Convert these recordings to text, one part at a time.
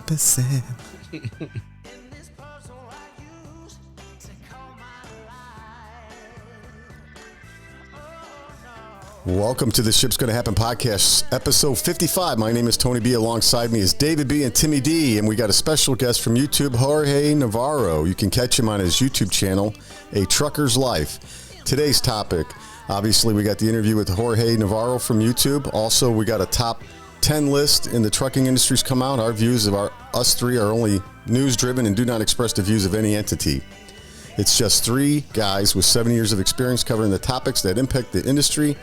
percent. Welcome to the Ship's Gonna Happen podcast, episode 55. My name is Tony B. Alongside me is David B. and Timmy D. And we got a special guest from YouTube, Jorge Navarro. You can catch him on his YouTube channel, A Trucker's Life. Today's topic, obviously, we got the interview with Jorge Navarro from YouTube. Also, we got a top 10 list in the trucking industries come out. Our views of us three are only news-driven and do not express the views of any entity. It's just three guys with 7 years of experience covering the topics that impact the industry.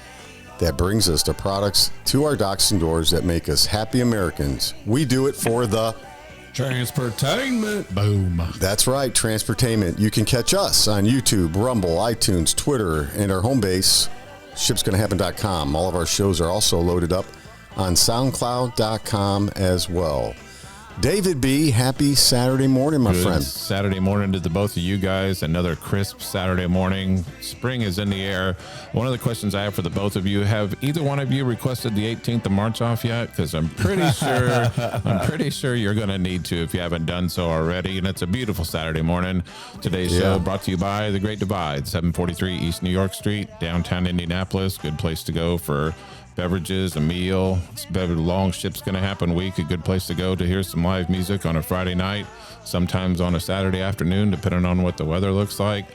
That brings us the products to our docks and doors that make us happy Americans. We do it for the transportainment. Boom. That's right, transportainment. You can catch us on YouTube, Rumble, iTunes, Twitter, and our home base, shipsgonnahappen.com. All of our shows are also loaded up on soundcloud.com as well. David B., happy Saturday morning, my friend. Saturday morning to the both of you guys. Another crisp Saturday morning. Spring is in the air. One of the questions I have for the both of you, have either one of you requested the 18th of March off yet? Because I'm pretty sure you're going to need to if you haven't done so already. And it's a beautiful Saturday morning. Today's show brought to you by The Great Divide, 743 East New York Street, downtown Indianapolis. Good place to go for beverages, a meal. It's a long Ship's Gonna Happen week. A good place to go to hear some live music on a Friday night, sometimes on a Saturday afternoon, depending on what the weather looks like.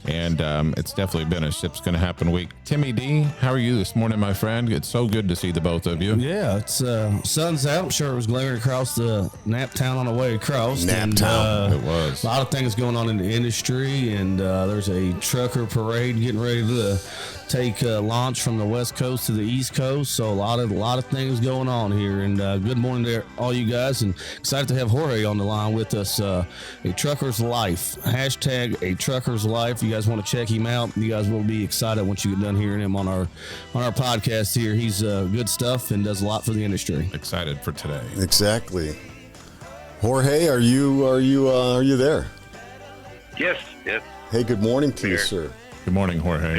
And it's definitely been a Ship's Gonna Happen week. Timmy D, how are you this morning, my friend? It's so good to see the both of you. Yeah, it's sun's out. I'm sure it was glaring across the Nap Town on the way across. Nap Town. It was. A lot of things going on in the industry, and there's a trucker parade getting ready to take launch from the West Coast to the East Coast. So a lot of things going on here. And good morning to all you guys, and excited to have Jorge on the line with us. A Trucker's Life, hashtag A Trucker's Life. You guys want to check him out? You guys will be excited once you get done hearing him on our podcast here. He's good stuff and does a lot for the industry. Excited for today. Exactly. Jorge, are you there? Yes. Hey, good morning to you, sir. Good morning, Jorge.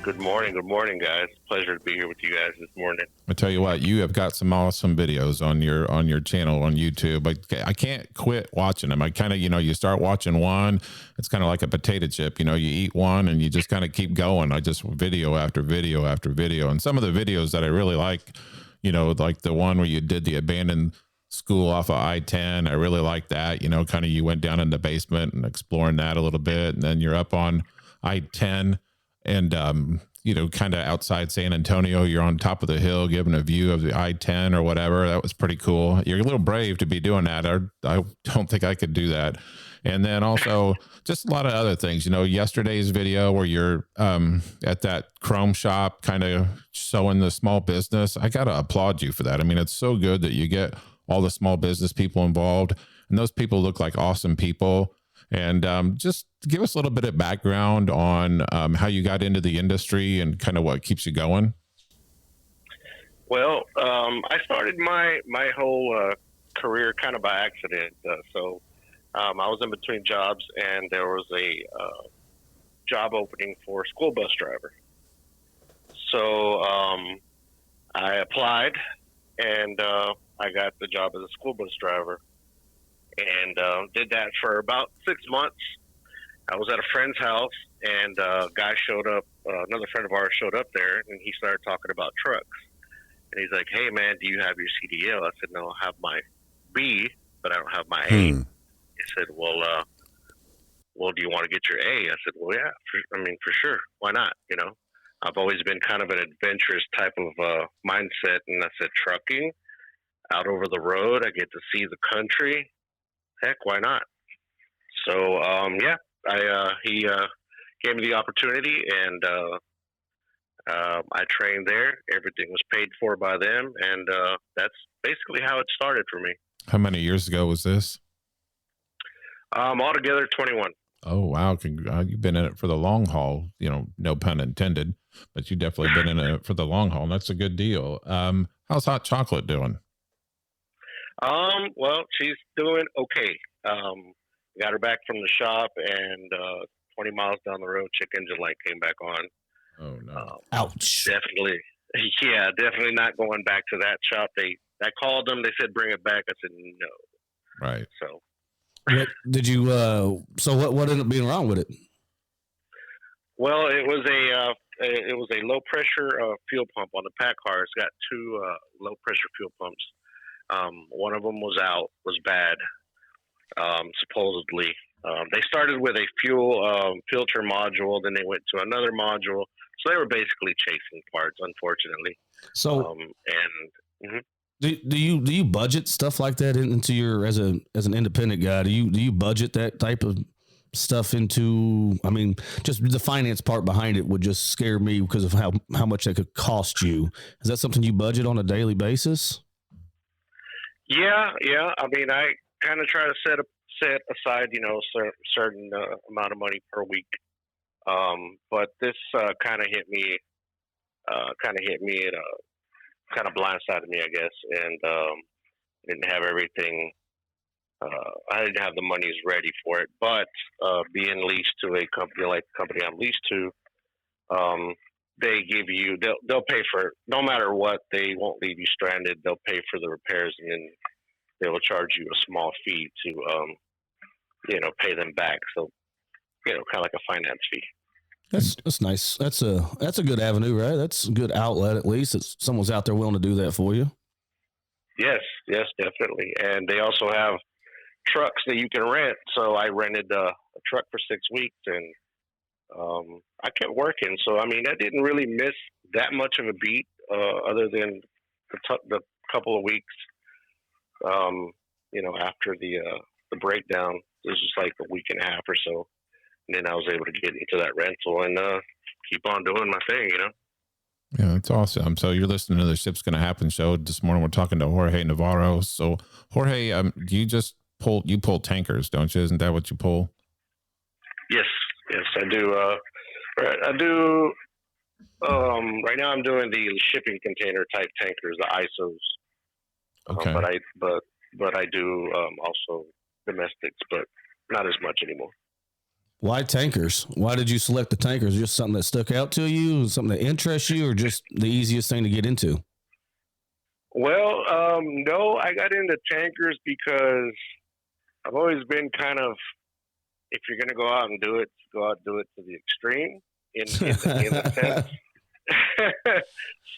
Good morning, guys. Pleasure to be here with you guys this morning. I tell you what, you have got some awesome videos on your channel on YouTube. I can't quit watching them. I kind of, you start watching one, it's kind of like a potato chip. You eat one and you just kind of keep going. I just video after video after video. And some of the videos that I really like, like the one where you did the abandoned school off of I-10. I really like that. Kind of you went down in the basement and exploring that a little bit, and then you're up on I-10 and kind of outside San Antonio. You're on top of the hill giving a view of the I-10 or whatever. That was pretty cool. You're a little brave to be doing that. I don't think I could do that. And then also just a lot of other things. Yesterday's video where you're at that chrome shop kind of showing the small business. I got to applaud you for that. I mean, it's so good that you get all the small business people involved, and those people look like awesome people. And just give us a little bit of background on how you got into the industry and kind of what keeps you going. Well, I started my whole career kind of by accident. I was in between jobs, and there was a job opening for a school bus driver. So I applied, and I got the job as a school bus driver. And did that for about 6 months. I was at a friend's house, and a guy showed up, another friend of ours showed up there, and he started talking about trucks. And he's like, "Hey, man, do you have your CDL?" I said, "No, I have my B, but I don't have my A." He said, well, do you want to get your A? I said, well, yeah, for sure. Why not? I've always been kind of an adventurous type of mindset, and I said, trucking, out over the road, I get to see the country. Heck, why not? So, he gave me the opportunity, and I trained there. Everything was paid for by them, and that's basically how it started for me. How many years ago was this? Altogether, 21. Oh, wow. You've been in it for the long haul, no pun intended, but you definitely been in it for the long haul, and that's a good deal. How's Hot Chocolate doing? Well, she's doing okay. Got her back from the shop, and 20 miles down the road, check engine light came back on. Oh, no. Ouch. Definitely not going back to that shop. They I called them. They said bring it back. I said no. Right. So What did you? So what ended up being wrong with it? well, it was a low pressure fuel pump on the pack car. It's got two low pressure fuel pumps. One of them was bad, supposedly. They started with a fuel filter module, then they went to another module. So they were basically chasing parts, unfortunately. So Mhm. do you budget stuff like that into your as an independent guy? Do you budget that type of stuff into? I mean, just the finance part behind it would just scare me because of how much that could cost you. Is that something you budget on a daily basis? Yeah. I mean, I kind of try to set aside, certain amount of money per week. But this kind of hit me at a kind of blindsided me, I guess, and didn't have everything. I didn't have the monies ready for it. But being leased to a company like the company I'm leased to, they give you they'll pay for no matter what. They won't leave you stranded. They'll pay for the repairs, and then they will charge you a small fee to pay them back. So kind of like a finance fee. That's nice. That's a good avenue, right? That's a good outlet, at least. It's someone's out there willing to do that for you. Yes, definitely. And they also have trucks that you can rent. So I rented a truck for 6 weeks, and I kept working. So I mean, I didn't really miss that much of a beat, other than the couple of weeks, after the breakdown. It was just like a week and a half or so. And then I was able to get into that rental and keep on doing my thing, Yeah, that's awesome. So you're listening to the Ship's Gonna Happen show. This morning we're talking to Jorge Navarro. So Jorge, do you just pull tankers, don't you? Isn't that what you pull? Yes, I do. I do. Right now I'm doing the shipping container type tankers, the ISOs. Okay. But I do also domestics, but not as much anymore. Why tankers? Why did you select the tankers? Just something that stuck out to you, something that interests you, or just the easiest thing to get into? Well, no, I got into tankers because I've always been kind of, if you're going to go out and do it, go out and do it to the extreme in the sense.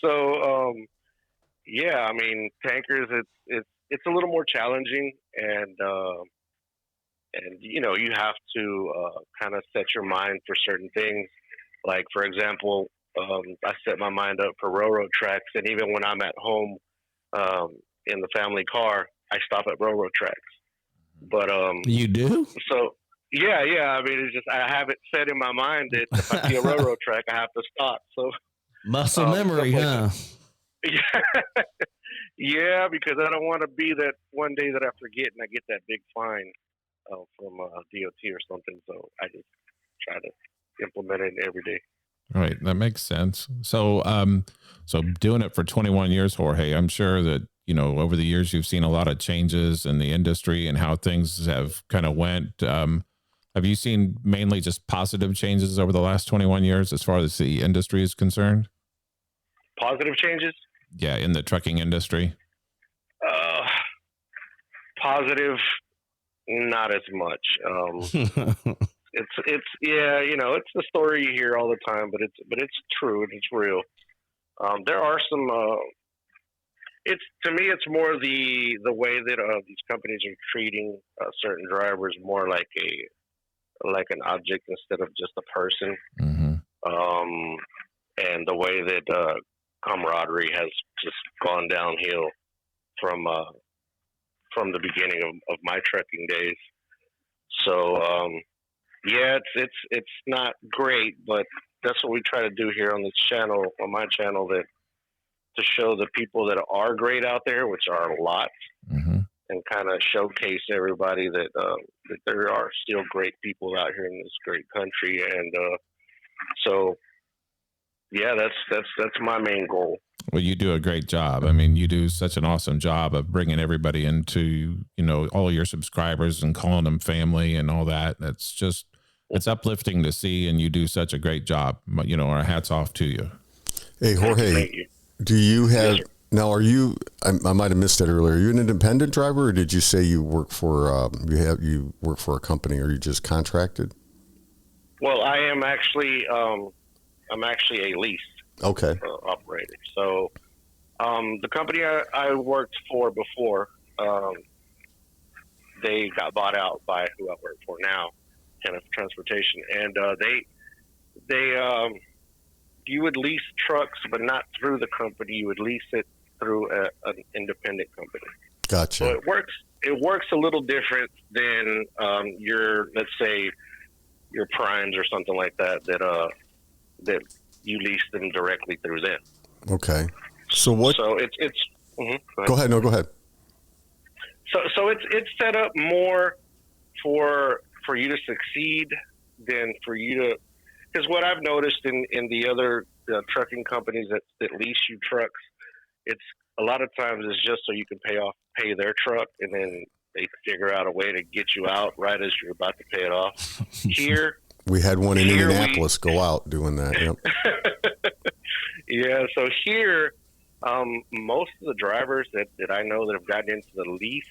So, yeah, I mean, tankers, it's a little more challenging, and you have to kind of set your mind for certain things. Like, for example, I set my mind up for railroad tracks, and even when I'm at home in the family car, I stop at railroad tracks. But you do? So yeah. I mean, it's just I have it set in my mind that if I see a railroad track, I have to stop. So muscle memory, huh? Yeah, because I don't want to be that one day that I forget and I get that big fine from DOT or something. So I just try to implement it every day. Right. That makes sense. So, so doing it for 21 years, Jorge, I'm sure that, over the years, you've seen a lot of changes in the industry and how things have kind of went. Have you seen mainly just positive changes over the last 21 years as far as the industry is concerned? Positive changes? Yeah, in the trucking industry. Positive, not as much. It's yeah, it's the story you hear all the time, but it's true and it's real. There are some. To me, it's more the way that these companies are treating certain drivers more like an object instead of just a person. Mm-hmm. And the way that camaraderie has just gone downhill from the beginning of my trucking days. So yeah, it's not great, but that's what we try to do here on this channel, on my channel, that to show the people that are great out there, which are a lot, mm-hmm. and kind of showcase everybody that there are still great people out here in this great country. And so yeah, that's my main goal. Well, you do a great job. I mean, you do such an awesome job of bringing everybody into, all your subscribers and calling them family and all that. It's uplifting to see, and you do such a great job. Our hats off to you. Hey, Jorge, Thank you. do you have Now, are you? I might have missed that earlier. Are you an independent driver, or did you say you work for you work for a company, or are you just contracted? Well, I am actually I'm actually a lease operator. So the company I worked for before, they got bought out by who I work for now, kind of transportation, and they you would lease trucks, but not through the company. You would lease it through an independent company. Gotcha. So it works a little different than your, let's say, your primes or something like that that you lease them directly through them. Okay. So what? So it's Go ahead. No, go ahead. So it's set up more for you to succeed than for you to, because what I've noticed in the other trucking companies that lease you trucks, it's a lot of times it's just so you can pay their truck, and then they figure out a way to get you out right as you're about to pay it off. Here, we had one in Indianapolis go out doing that. Yep. Yeah. So here, most of the drivers that I know that have gotten into the lease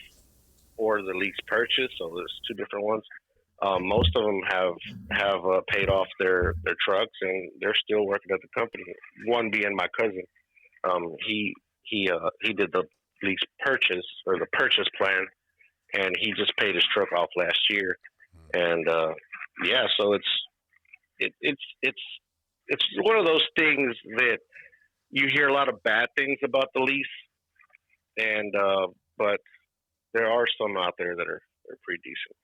or the lease purchase, so there's two different ones. Most of them have paid off their trucks, and they're still working at the company. One being my cousin. He did the lease purchase or the purchase plan, and he just paid his truck off last year. And yeah, so it's one of those things that you hear a lot of bad things about the lease, and but there are some out there that are pretty decent.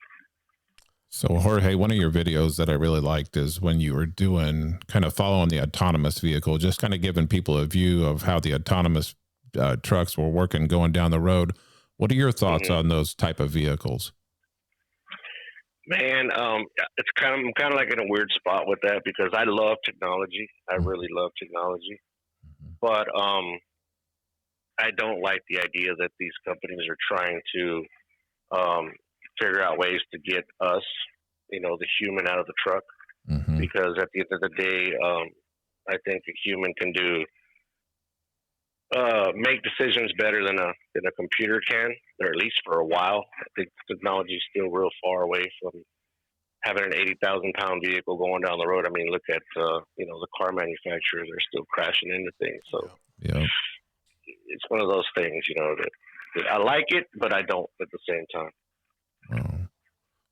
So Jorge, one of your videos that I really liked is when you were doing kind of following the autonomous vehicle, just kind of giving people a view of how the autonomous trucks were working going down the road. What are your thoughts on those type of vehicles? Man, it's I'm kind of like in a weird spot with that because I love technology. I really love technology, but I don't like the idea that these companies are trying to figure out ways to get us, the human out of the truck. Because at the end of the day, I think a human can make decisions better than a computer can, or at least for a while. I think technology is still real far away from having an 80,000 pound vehicle going down the road. I mean, look at the car manufacturers are still crashing into things. So yeah, it's one of those things, that I like it, but I don't at the same time. Wow.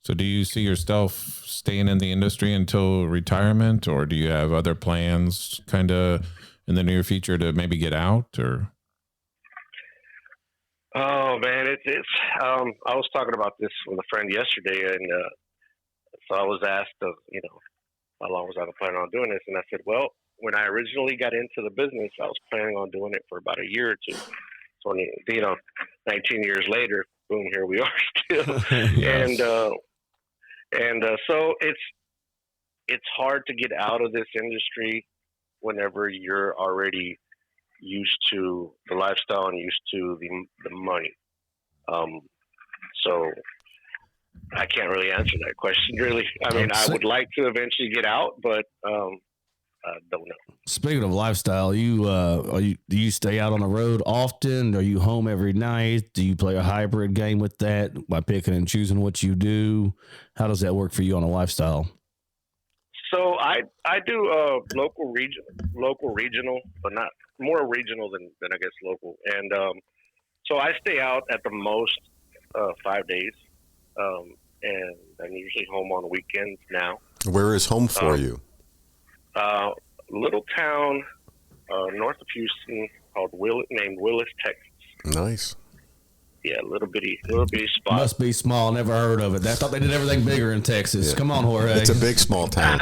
So do you see yourself staying in the industry until retirement, or do you have other plans kind of in the near future to maybe get out? Or oh man, it's I was talking about this with a friend yesterday, and so I was asked how long was I planning on doing this, and I said, well, when I originally got into the business, I was planning on doing it for about a year or two. 19 years later, boom, here we are still. Yes. And so it's hard to get out of this industry whenever you're already used to the lifestyle and used to the money. So I can't really answer that question, really. I mean, I would like to eventually get out, but I don't know. Speaking of lifestyle, do you stay out on the road often? Are you home every night? Do you play a hybrid game with that by picking and choosing what you do? How does that work for you on a lifestyle? So I do local regional, but not more regional than I guess local. And so I stay out at the most 5 days, and I'm usually home on weekends now. Where is home for you? Little town north of Houston named Willis, Texas. Nice. Yeah, little bitty spot. Must be small. Never heard of it. I thought they did everything bigger in Texas. Yeah. Come on, Jorge. It's a big small town.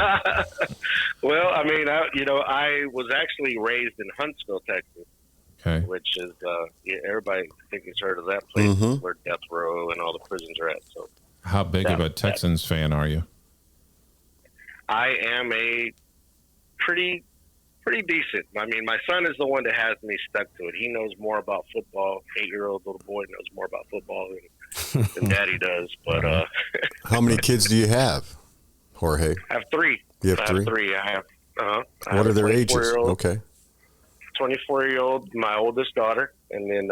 Well, I mean, I was actually raised in Huntsville, Texas. Okay. Which is everybody I think has heard of that place where Death Row and all the prisons are at. So, how big of a Texans fan are you? I am a pretty decent. I mean, my son is the one that has me stuck to it. He knows more about football. 8-year-old little boy knows more about football than Daddy does. But how many kids do you have, Jorge? I have 3. You have 3? I have 3. I have. What are their ages? Okay. 24-year-old, my oldest daughter, and then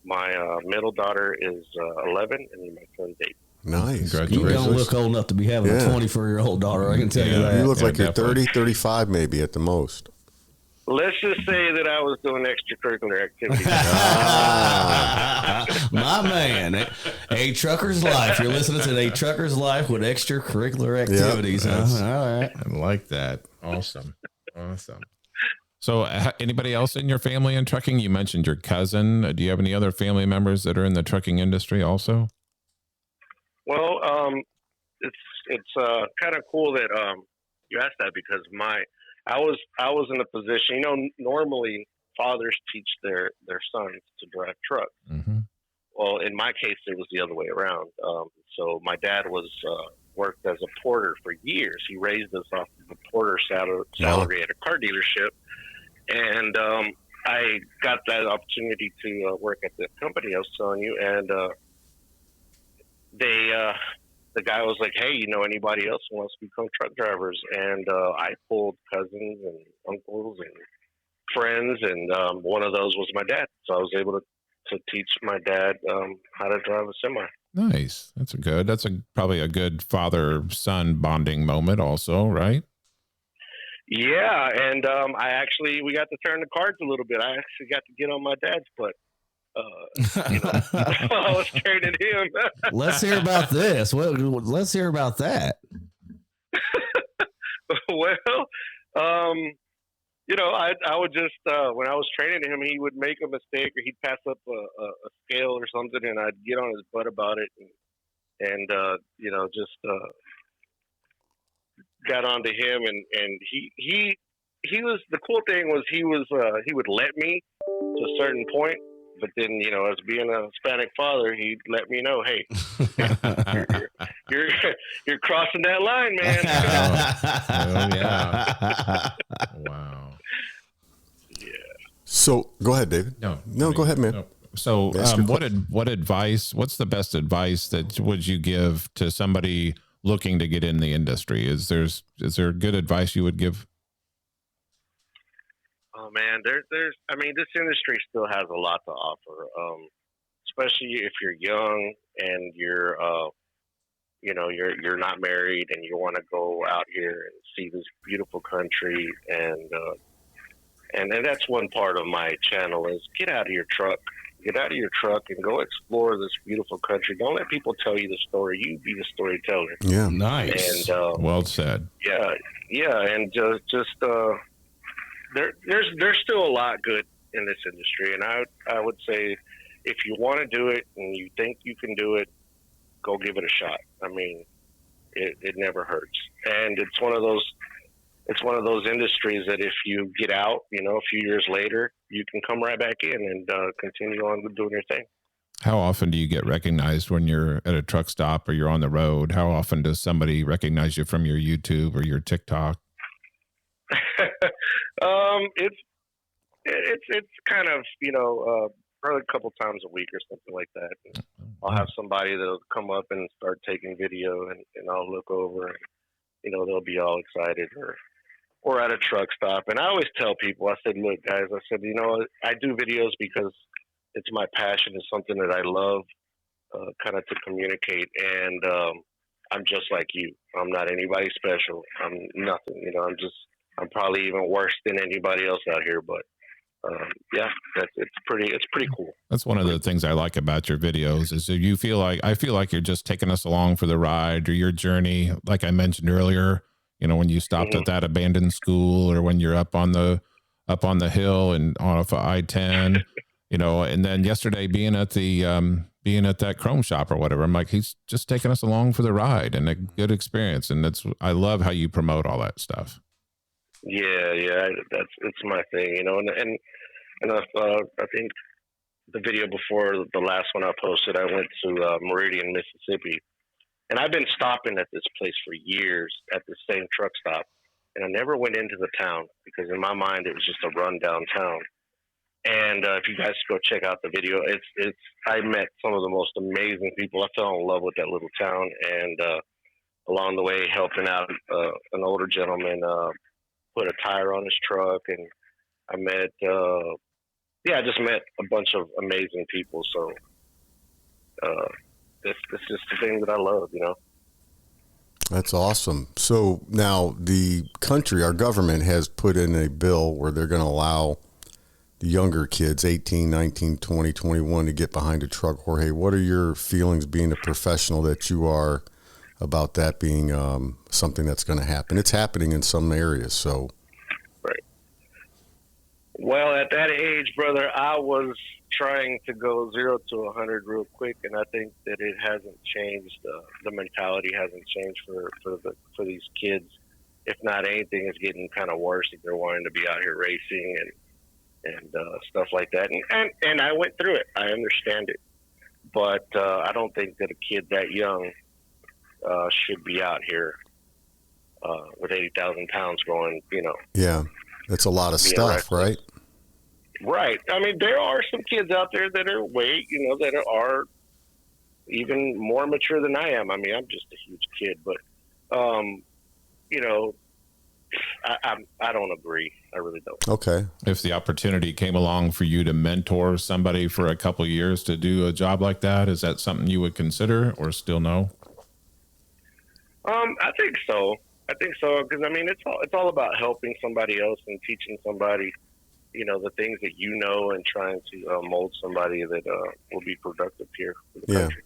my middle daughter is 11, and then my son's 8. Nice. You don't look old enough to be having a 24-year-old daughter, I can tell you that. You look like you're definitely. 30, 35 maybe at the most. Let's just say that I was doing extracurricular activities. My man, A Trucker's Life. You're listening to A Trucker's Life with extracurricular activities. Huh? All right. I like that. Awesome. So anybody else in your family in trucking? You mentioned your cousin. Do you have any other family members that are in the trucking industry also? Well, it's kind of cool that you asked that, because I was in a position, normally fathers teach their sons to drive trucks. Mm-hmm. Well, in my case, it was the other way around. So my dad worked as a porter for years. He raised us off of a porter salary at a car dealership. And I got that opportunity to work at the company I was telling you. And the guy was like, hey, anybody else who wants to become truck drivers? And I pulled cousins and uncles and friends, and one of those was my dad. So I was able to teach my dad how to drive a semi. Nice. That's probably a good father-son bonding moment also, right? Yeah, and we got to turn the cards a little bit. I actually got to get on my dad's butt. While I was training him. Let's hear about this. Let's hear about that. Well, I would just when I was training him, he would make a mistake or he'd pass up a scale or something, and I'd get on his butt about it, and just got onto him, and he was, the cool thing was he would let me to a certain point. But then, as being a Hispanic father, he'd let me know, hey, you're crossing that line, man. Oh, yeah. Wow. Yeah. So go ahead, David. No, go ahead, man. No. So what's the best advice that would you give to somebody looking to get in the industry? Is there good advice you would give? Oh man, this industry still has a lot to offer, especially if you're young and you're not married and you want to go out here and see this beautiful country, and that's one part of my channel is get out of your truck and go explore this beautiful country. Don't let people tell you the story. You be the storyteller. Yeah, nice. And well said. Yeah, and just. There's still a lot good in this industry, and I would say if you want to do it and you think you can do it, go give it a shot. I mean, it never hurts, and it's one of those industries that if you get out, a few years later, you can come right back in and continue on with doing your thing. How often do you get recognized when you're at a truck stop or you're on the road? How often does somebody recognize you from your YouTube or your TikTok? It's kind of, probably a couple times a week or something like that. And I'll have somebody that'll come up and start taking video, and I'll look over and, they'll be all excited, or at a truck stop. And I always tell people, I said, look guys, I do videos because it's my passion. It's something that I love, kind of to communicate. And, I'm just like you. I'm not anybody special. I'm nothing, I'm probably even worse than anybody else out here, but it's pretty cool. That's one of the things I like about your videos is that I feel like you're just taking us along for the ride or your journey. Like I mentioned earlier, when you stopped at that abandoned school, or when you're up on the hill and off of I-10, and then yesterday being at that chrome shop or whatever. I'm like, he's just taking us along for the ride and a good experience. And I love how you promote all that stuff. Yeah, it's my thing, and I think the video before the last one I posted, I went to Meridian, Mississippi, and I've been stopping at this place for years at the same truck stop, and I never went into the town because in my mind it was just a rundown town. And if you guys go check out the video, I met some of the most amazing people. I fell in love with that little town, and along the way, helping out an older gentleman. Put a tire on his truck, and I met, I just met a bunch of amazing people. So it's just the thing that I love, you know. That's awesome. So now the country, our government has put in a bill where they're going to allow the younger kids, 18, 19, 20, 21, to get behind a truck. Jorge, what are your feelings being a professional that you are about that being something that's going to happen? It's happening in some areas, so. Right. Well, at that age, brother, I was trying to go 0 to 100 real quick, and I think that it hasn't changed. The mentality hasn't changed for these kids. If not, anything is getting kind of worse if they're wanting to be out here racing and stuff like that. And I went through it. I understand it, but I don't think that a kid that young should be out here with 80,000 pounds going, you know. Yeah, that's a lot of stuff, right? Right. I mean, there are some kids out there that are that are even more mature than I am. I mean, I'm just a huge kid, but, you know, I don't agree. I really don't. Okay. If the opportunity came along for you to mentor somebody for a couple of years to do a job like that, is that something you would consider or still no? I think so. Because I mean, it's all about helping somebody else and teaching somebody, you know, the things that you know, and trying to mold somebody that will be productive here for the country.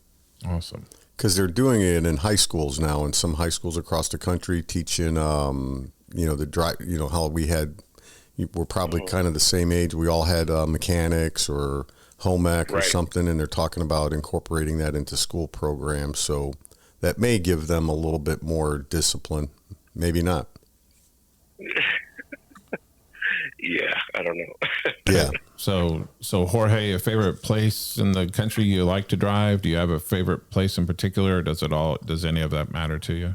Awesome. Because they're doing it in high schools now, in some high schools across the country, teaching, you know, the drive. You know how we're probably kind of the same age. We all had mechanics or home ec or something, and they're talking about incorporating that into school programs. So that may give them a little bit more discipline. Maybe not. Yeah, I don't know. Yeah. So Jorge, a favorite place in the country you like to drive? Do you have a favorite place in particular? Or does any of that matter to you?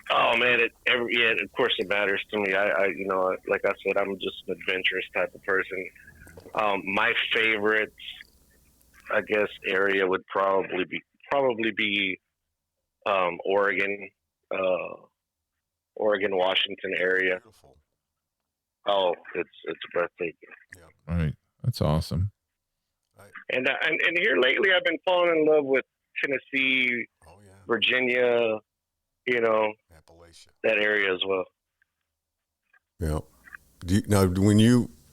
Oh man, of course it matters to me. I you know, like I said, I'm just an adventurous type of person. My favorite, I guess, area would probably be Oregon, Washington area. Beautiful. Oh, it's breathtaking. Yeah. Right. That's awesome. And here lately, I've been falling in love with Tennessee, Virginia, you know, Appalachia, that area as well. Yeah. Now,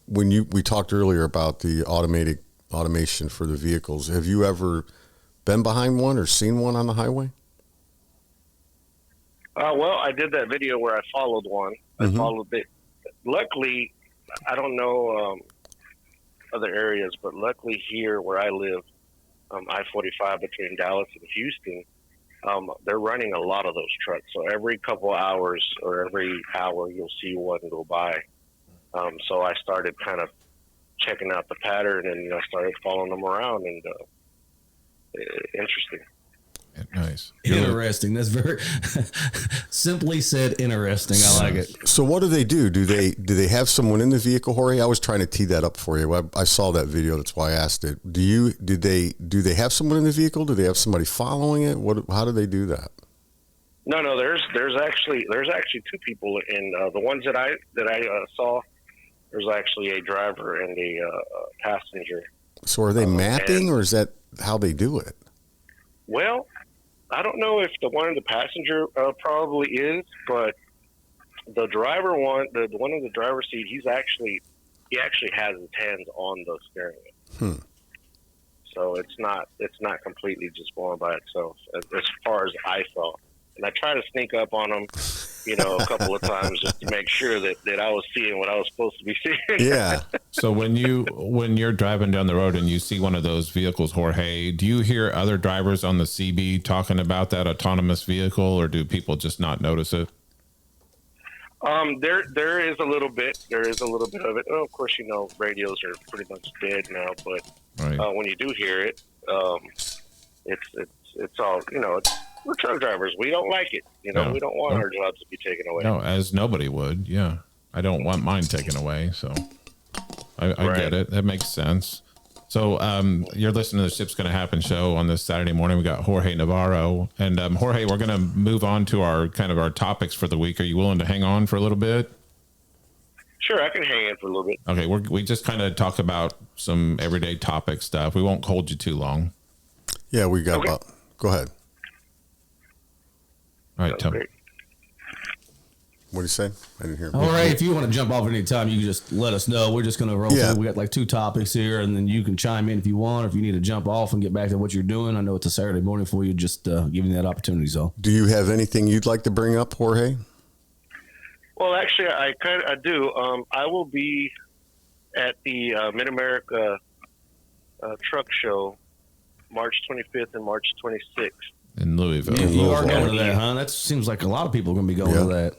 we talked earlier about the automation for the vehicles. Have you ever been behind one or seen one on the highway? Well, I did that video where I followed one. I followed it. Luckily, I don't know other areas, but luckily here where I live, I-45 between Dallas and Houston, they're running a lot of those trucks. So every couple hours or every hour, you'll see one go by. So I started kind of checking out the pattern, and I started following them around, and interesting. Nice. Interesting. That's very simply said interesting. I like it. So what do they do? Do they have someone in the vehicle, Jorge? I was trying to tee that up for you. I saw that video. That's why I asked it. Do they have someone in the vehicle? Do they have somebody following it? How do they do that? No. There's actually two people in the ones that I saw. There's actually a driver and a passenger. So are they mapping, or is that how they do it? Well, I don't know if the one in the passenger probably is, but the driver one, the one in the driver's seat, he actually has his hands on the steering wheel. So it's not completely just going by itself as far as I saw. And I try to sneak up on him, a couple of times just to make sure that I was seeing what I was supposed to be seeing. Yeah. So when you're driving down the road and you see one of those vehicles, Jorge, do you hear other drivers on the CB talking about that autonomous vehicle, or do people just not notice it? There is a little bit. There is a little bit of it. Oh, of course, radios are pretty much dead now, but when you do hear it, it's all, we're truck drivers. We don't like it. We don't want our jobs to be taken away. No, as nobody would. Yeah. I don't want mine taken away. So I get it. That makes sense. So you're listening to the Ship's Gonna Happen show on this Saturday morning. We got Jorge Navarro. And Jorge, we're going to move on to our topics for the week. Are you willing to hang on for a little bit? Sure, I can hang in for a little bit. Okay, we just kind of talk about some everyday topic stuff. We won't hold you too long. Yeah, we got about. Go ahead. All right, Tom. Great. What do you say? I didn't hear. All right, if you want to jump off at any time, you can just let us know. We're just going to roll through. We got like 2 topics here, and then you can chime in if you want, or if you need to jump off and get back to what you're doing. I know it's a Saturday morning for you, just giving you that opportunity. So, do you have anything you'd like to bring up, Jorge? Well, actually, I do. I will be at the Mid-America Truck Show March 25th and March 26th. In Louisville. You are going to that, huh? That seems like a lot of people are going to be going to that.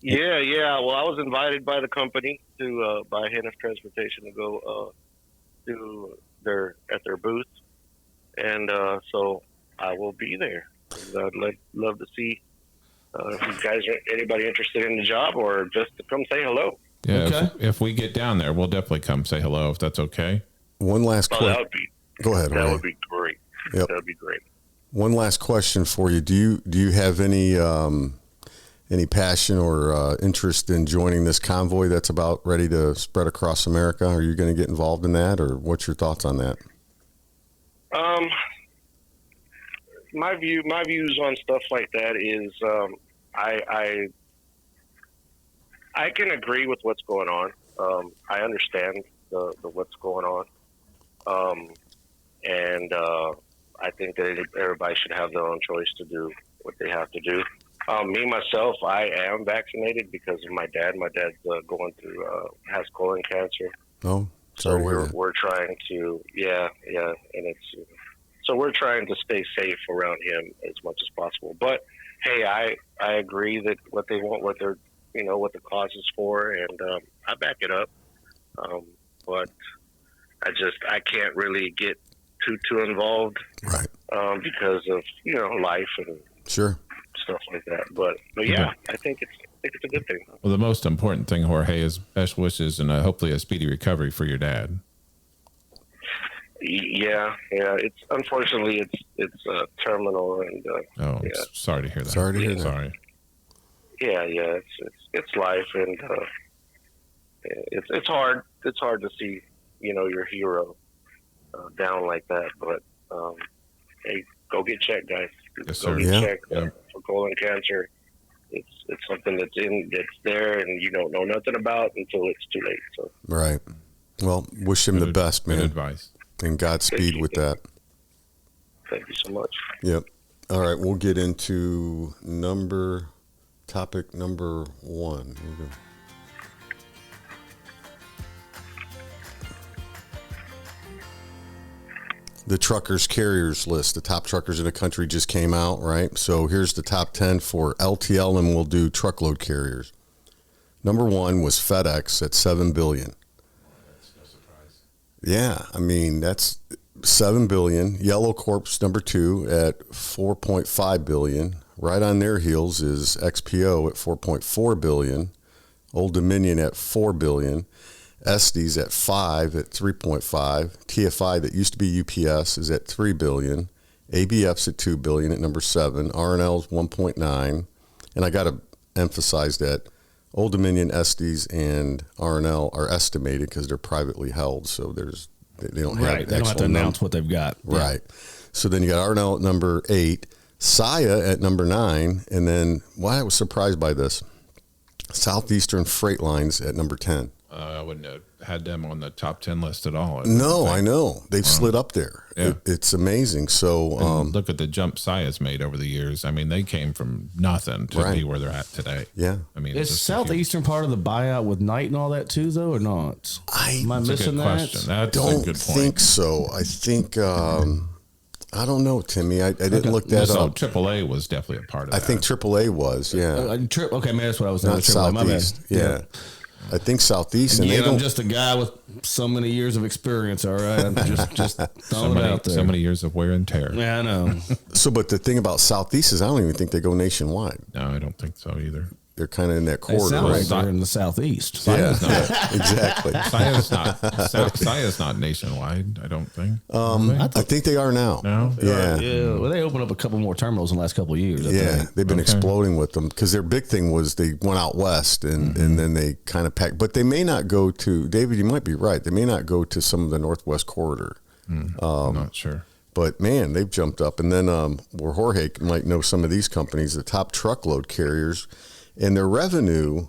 Yeah. Well, I was invited by the company to by Hannah Transportation to go to at their booth, and so I will be there. I'd love to see if you guys are anybody interested in the job, or just to come say hello. Yeah, okay. if we get down there, we'll definitely come say hello if that's okay. One last question. Go ahead. That would be great. Yep. That would be great. One last question for you. Do you have any passion or interest in joining this convoy that's about ready to spread across America? Are you going to get involved in that, or what's your thoughts on that? My views on stuff like that is I can agree with what's going on. I understand the what's going on, and I think that everybody should have their own choice to do what they have to do. Me, myself, I am vaccinated because of my dad. My dad's going through, has colon cancer. Oh, sorry. So we're trying to, and it's, so we're trying to stay safe around him as much as possible. But hey, I agree that what they want, what they're, what the cause is for, and I back it up. But I can't really get too involved, right? Because of life and sure stuff like that. But yeah, I think it's a good thing. Well, the most important thing, Jorge, is best wishes and hopefully a speedy recovery for your dad. Yeah. It's unfortunately it's terminal, and sorry to hear that. Sorry to hear that. Sorry. Yeah. It's life, and it's hard. It's hard to see your hero down like that. But hey, go get checked, guys. Yes, go sir. get checked for colon cancer. It's something that's there, and you don't know nothing about until it's too late. So right. Well, wish him the best, man. Good advice. And Godspeed with that. Thank you so much. Yep. All right, we'll get into topic number 1. Here we go. The truckers carriers list. The top truckers in the country just came out, right? So here's the top 10 for LTL, and we'll do truckload carriers. Number 1 was FedEx at $7 billion. That's no surprise. Yeah, I mean, that's $7 billion. Yellow Corp's number 2 at $4.5 billion. Right on their heels is XPO at $4.4 billion. Old Dominion at $4 billion. Estes at 5 at 3.5. TFI, that used to be UPS, is at $3 billion. ABF's at $2 billion at number 7. R&L's 1.9. And I got to emphasize that Old Dominion, Estes, and R&L are estimated because they're privately held, so they don't have they don't have to announce what they've got. Right. So then you got R&L at number 8, Saia at number 9, and then I was surprised by this, Southeastern Freight Lines at number 10. I wouldn't have had them on the top 10 list at all. No, I know. They've slid up there. Yeah. It's amazing. So look at the jump Saia's made over the years. I mean, they came from nothing to be where they're at today. Yeah. I mean, is Southeastern part of the buyout with Knight and all that too, though, or not? Am I missing that? Question. That's don't a good point. think so. I think I don't know, Timmy. I didn't look that up. AAA was definitely a part of that. I think AAA was. Yeah. Okay, man, that's what I was Not saying. Southeast. Yeah. I think Southeast. Again, I'm just a guy with so many years of experience, all right? I'm just throwing it out there. So many years of wear and tear. Yeah, I know. But the thing about Southeast is I don't even think they go nationwide. No, I don't think so either. They're kind of in that It corridor. sounds Right? like they're in the southeast. Yeah, exactly. Saya's not nationwide, I don't think. I think they are now. No? Yeah. Well, they opened up a couple more terminals in the last couple of years. I think. They've been exploding with them because their big thing was they went out west and then they kind of packed. But they may not go to, David, you might be right. They may not go to some of the Northwest corridor. I'm not sure. But, man, they've jumped up. And then where Jorge might know some of these companies, the top truckload carriers, and their revenue.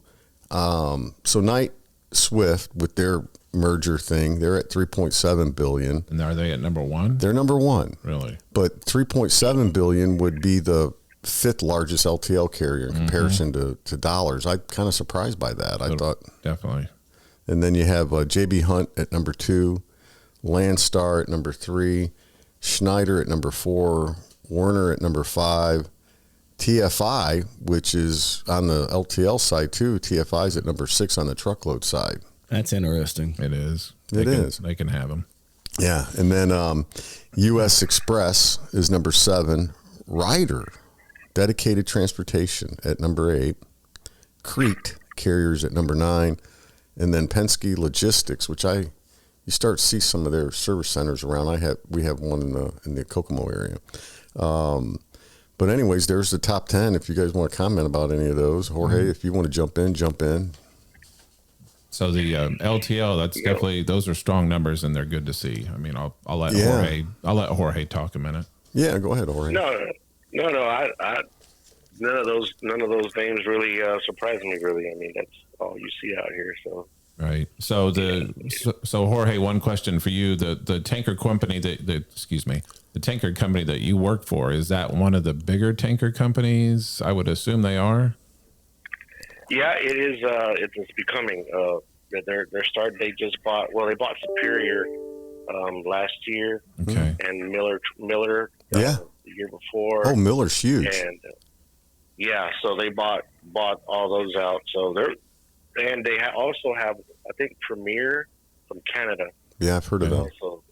So Knight Swift, with their merger thing, they're at $3.7 billion. And are they at number one? They're number one. Really? But $3.7 billion would be the fifth largest LTL carrier in comparison to dollars. I'm kind of surprised by that. I thought. Definitely. And then you have JB Hunt at number 2, Landstar at number 3, Schneider at number 4, Werner at number 5, TFI, which is on the LTL side too. TFI is at number 6 on the truckload side. That's interesting. It is. It is. They can have them. Yeah. And then U.S. Express is number 7, Ryder, Dedicated Transportation at number 8, Crete Carriers at number 9, and then Penske Logistics, which you start to see some of their service centers around. We have one in the Kokomo area. But anyways, there's the top 10. If you guys want to comment about any of those, Jorge, if you want to jump in. So the LTL, that's definitely, those are strong numbers and they're good to see. I mean, I'll let Jorge talk a minute. Yeah, go ahead, Jorge. No. I none of those names really surprise me. Really, I mean, that's all you see out here. So. Right. So so Jorge, one question for you: the tanker company the tanker company that you work for, is that one of the bigger tanker companies? I would assume they are. Yeah, it is. It's becoming. They're starting. They bought Superior last year. Okay. And Miller. Yeah. The year before. Oh, Miller's huge. And so they bought all those out. So they also have, I think, Premier from Canada. Yeah, I've heard of that. So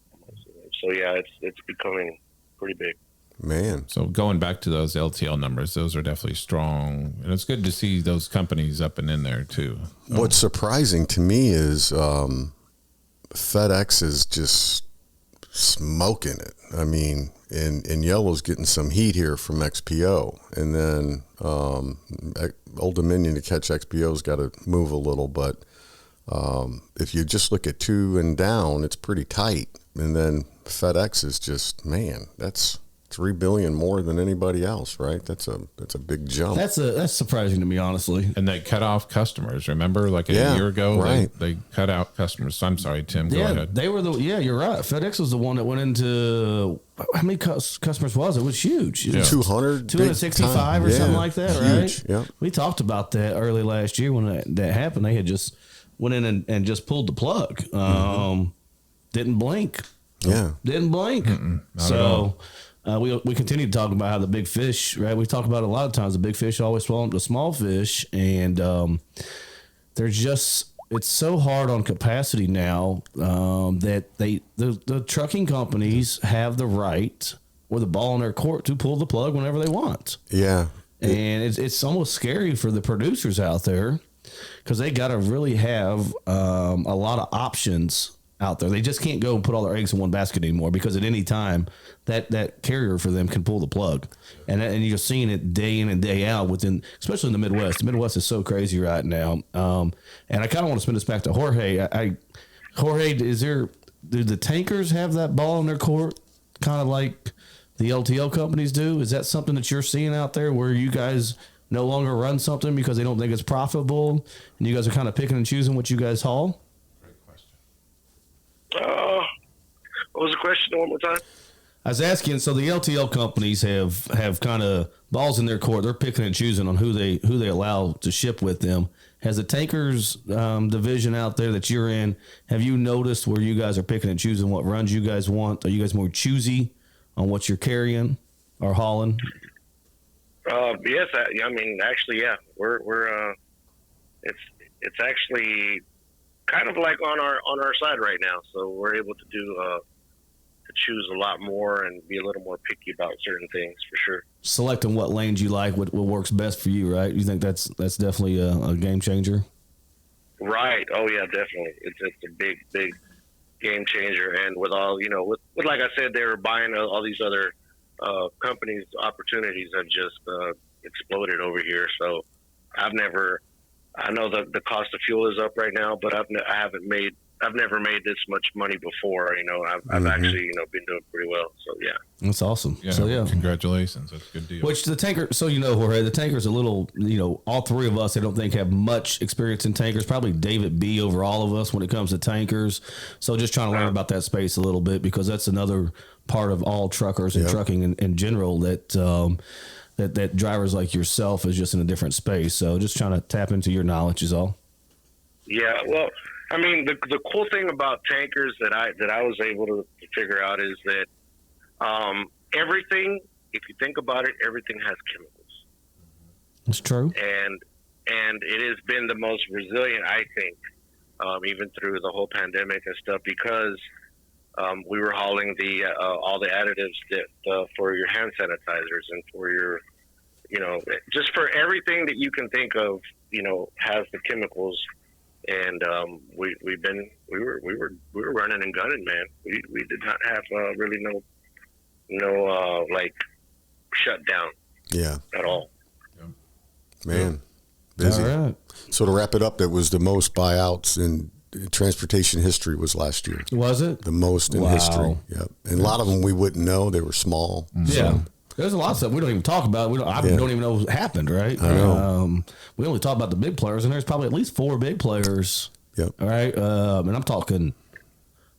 yeah, it's becoming pretty big. Man. So going back to those LTL numbers, those are definitely strong, and it's good to see those companies up and in there too. What's surprising to me is FedEx is just smoking it. I mean, and Yellow's getting some heat here from XPO, and then Old Dominion to catch XPO's got to move a little, but if you just look at 2 and down, it's pretty tight. And then FedEx is just, man, that's $3 billion more than anybody else, right? That's a big jump. That's surprising to me, honestly. And they cut off customers. Remember, like a year ago, right. they cut out customers. I'm sorry, Tim. Go ahead. They were you're right. FedEx was the one that went into, how many customers was it? It was huge. Yeah. 265 or something like that, right? Huge. Yeah. We talked about that early last year when that happened. They had just went in and just pulled the plug. Didn't blink. Yeah. Didn't blink. Not at all. We continue to talk about how the big fish, right? We talk about it a lot of times. The big fish always swallow up the small fish, and it's so hard on capacity now that the trucking companies have the right or the ball in their court to pull the plug whenever they want. Yeah. And it's almost scary for the producers out there because they got to really have a lot of options out there. They just can't go and put all their eggs in one basket anymore, because at any time that carrier for them can pull the plug. And you're seeing it day in and day out especially in the Midwest. The Midwest is so crazy right now. And I kind of want to spin this back to Jorge. Jorge, do the tankers have that ball in their court, kind of like the LTL companies do? Is that something that you're seeing out there where you guys no longer run something because they don't think it's profitable and you guys are kind of picking and choosing what you guys haul? What was the question one more time? I was asking, so the LTL companies have kind of balls in their court. They're picking and choosing on who they allow to ship with them. Has the tankers division out there that you're in, have you noticed where you guys are picking and choosing what runs you guys want? Are you guys more choosy on what you're carrying or hauling? Yes, I mean, actually, yeah, we're it's actually kind of like on our side right now. So we're able to do to choose a lot more and be a little more picky about certain things for sure. Selecting what lanes you like, what works best for you, right? You think that's definitely a game changer? Right. Oh yeah, definitely. It's a big game changer. And with all, with like I said, they were buying all these other companies. Opportunities have just exploded over here. So I know the cost of fuel is up right now, but I've never made this much money before. I've actually, been doing pretty well. So yeah. That's awesome. Yeah, so yeah, congratulations. That's a good deal. Which the tanker, so Jorge, the tanker's a little, all three of us, I don't think have much experience in tankers. Probably David B over all of us when it comes to tankers. So just trying to learn about that space a little bit, because that's another part of all truckers and trucking in general that that drivers like yourself is just in a different space. So just trying to tap into your knowledge is all. Yeah, well, I mean, the cool thing about tankers that I was able to figure out is that everything, if you think about it, everything has chemicals. It's true. And it has been the most resilient, I think, even through the whole pandemic and stuff, because we were hauling all the additives that for your hand sanitizers and for your, just for everything that you can think of, has the chemicals. And we were running and gunning, man. We did not have really no like shutdown. Yeah. At all. Man, busy. All right. So to wrap it up, that was the most buyouts in transportation history was last year. Was it? The most in history. Yep. And a lot of them we wouldn't know. They were small. Yeah. So. There's a lot of stuff we don't even talk about. I don't even know what happened, right? I know. We only talk about the big players, and there's probably at least 4 big players. Yep. All right. And I'm talking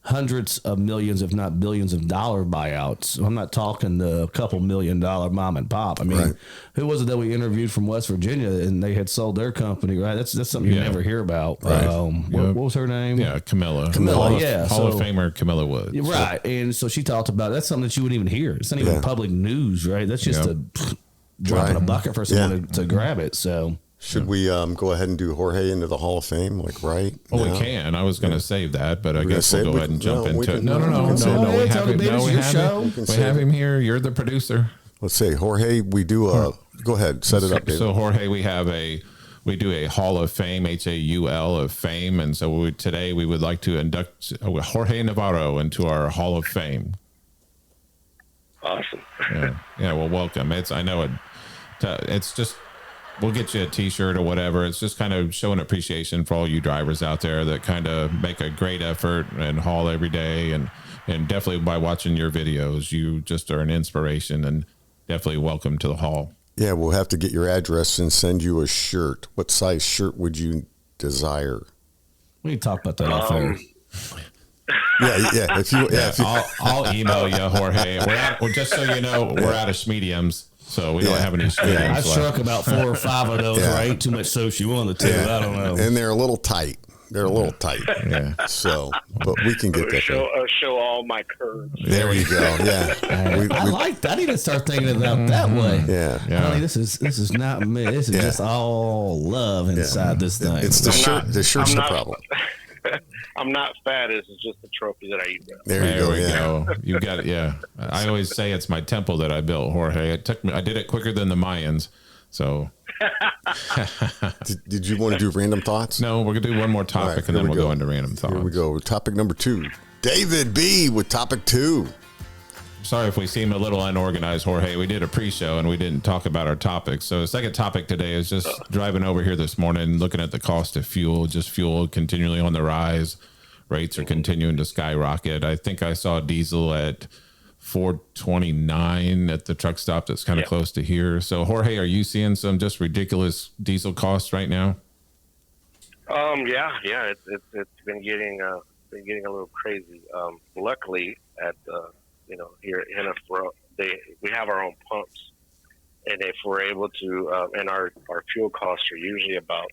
hundreds of millions, if not billions of dollar buyouts. I'm not talking the couple $1 million mom and pop. I mean, who was it that we interviewed from West Virginia and they had sold their company, right? That's something you never hear about. Right. What was her name? Yeah, Camilla. Hall of Famer Camilla Woods. Right. And so she talked about that's something that you wouldn't even hear. It's not even public news, right? That's just a drop in a bucket for someone to grab it. So should we go ahead and do Jorge into the Hall of Fame, right? Oh, we can. I was going to save that, but I We're guess we'll go ahead and jump into it. No. We have him here. You're the producer. Let's say Jorge. We do. Go ahead, set it up. David. So Jorge, we do a Hall of Fame, HAUL of Fame, and so today we would like to induct Jorge Navarro into our Hall of Fame. Awesome. Yeah. Well, welcome. It's just. We'll get you a t-shirt or whatever. It's just kind of showing appreciation for all you drivers out there that kind of make a great effort and haul every day. And definitely by watching your videos, you just are an inspiration, and definitely welcome to the Hall. Yeah, we'll have to get your address and send you a shirt. What size shirt would you desire? We can talk about that off air. Yeah. I'll email you, Jorge. Just so you know, we're out of mediums. So we don't have any mediums. I struck about 4 or 5 of those. I ate too much sushi on the two. I don't know. And they're a little tight. Yeah. So, but we can get that. Show all my curves. There you go. Yeah. I like that. I need to start thinking about that way. Yeah. Honey, this is not me. This is just all love inside this thing. It's the shirt. The shirt's the problem. I'm not fat. This is just a trophy that I eat. There we go. You got it. Yeah. I always say it's my temple that I built, Jorge. It took me. I did it quicker than the Mayans. So. Did you want to do random thoughts? No, we're gonna do one more topic, and then we'll go into random thoughts. Here we go. Topic number 2. David B. with topic 2. Sorry if we seem a little unorganized, Jorge. We did a pre-show and we didn't talk about our topics. So the second topic today is just driving over here this morning, looking at the cost of fuel. Just fuel continually on the rise. Rates are continuing to skyrocket. I think I saw diesel at $4.29 at the truck stop that's kind of close to here. So Jorge, are you seeing some just ridiculous diesel costs right now? Yeah. It's been getting a little crazy. Luckily, at here in we have our own pumps, and if we're able to, and our fuel costs are usually about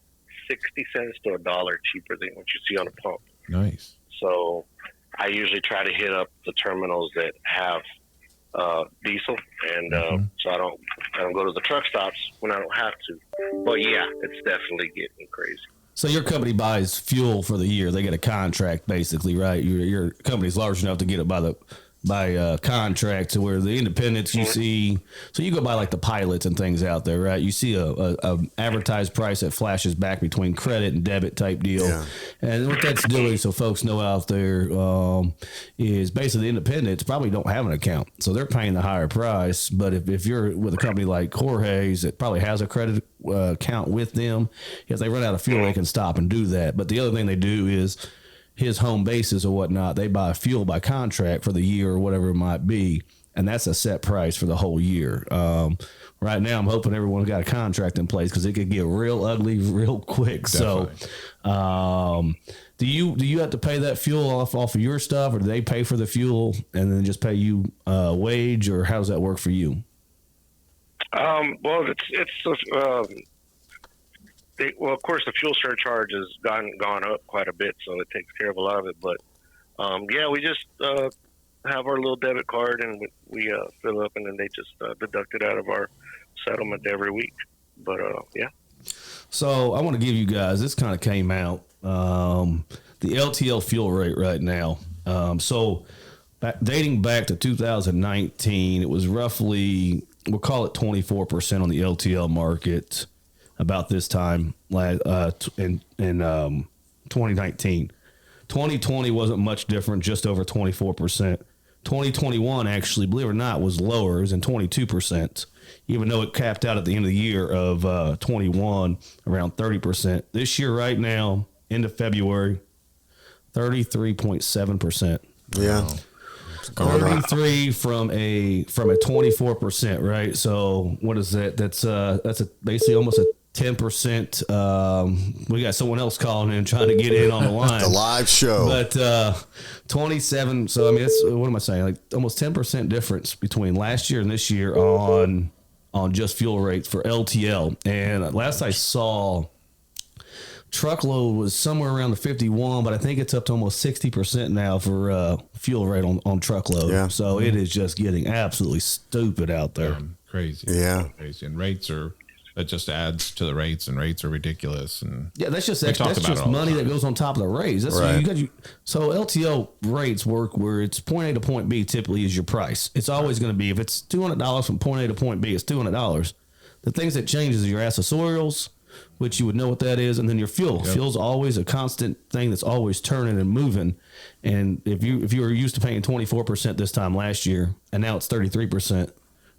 60 cents to $1 cheaper than what you see on a pump. Nice. So I usually try to hit up the terminals that have diesel, and so I don't go to the truck stops when I don't have to. But yeah, it's definitely getting crazy. So your company buys fuel for the year. They get a contract, basically, right? Your company's large enough to get it by the by contract, to where the independents you see. So you go by like the pilots and things out there, right? You see a advertised price that flashes back between credit and debit type deal. Yeah. And what that's doing, so folks know out there, is basically the independents probably don't have an account. So they're paying the higher price. But if you're with a company like Jorge's that probably has a credit account with them, if they run out of fuel, they can stop and do that. But the other thing they do is his home bases or whatnot, they buy fuel by contract for the year or whatever it might be. And that's a set price for the whole year. Right now, I'm hoping everyone's got a contract in place because it could get real ugly real quick. Definitely. So, do you have to pay that fuel off of your stuff, or do they pay for the fuel and then just pay you wage, or how does that work for you? Well, well, of course, the fuel surcharge has gone up quite a bit, so it takes care of a lot of it. But yeah, we just have our little debit card and we fill up, and then they just deduct it out of our settlement every week. But yeah. So I want to give you guys, this kind of came out, the Ltl Fuel Rate right now. Dating back to 2019, it was roughly, we'll call it 24% on the LTL market about this time in 2019. 2020 wasn't much different, just over 24%. 2021, actually, believe it or not, was lower. It was in 22%, even though it capped out at the end of the year of 21 around 30%. This year, right now, end of February, 33.7%. Yeah. 33 from a 24%, right? So what is that? That's basically almost a 10%. We got someone else calling in trying to get in on the line. The live show. But 27. So I mean, that's, what am I saying? Like almost 10% difference between last year and this year on just fuel rates for LTL. And last I saw, Truckload was somewhere around the 51, but I think it's up to almost 60% now for fuel rate on Truckload. Yeah. So it is just getting absolutely stupid out there. Crazy. Yeah. Crazy. And that just adds to the rates, and rates are ridiculous. And yeah, that's just money that goes on top of the rates. That's right. So LTL rates work where it's point A to point B typically is your price. It's always going to be, if it's $200 from point A to point B, it's $200. The things that changes is your accessorials, which you would know what that is, and then your fuel. Yep. Fuel's always a constant thing that's always turning and moving. And if you were used to paying 24% this time last year, and now it's 33%,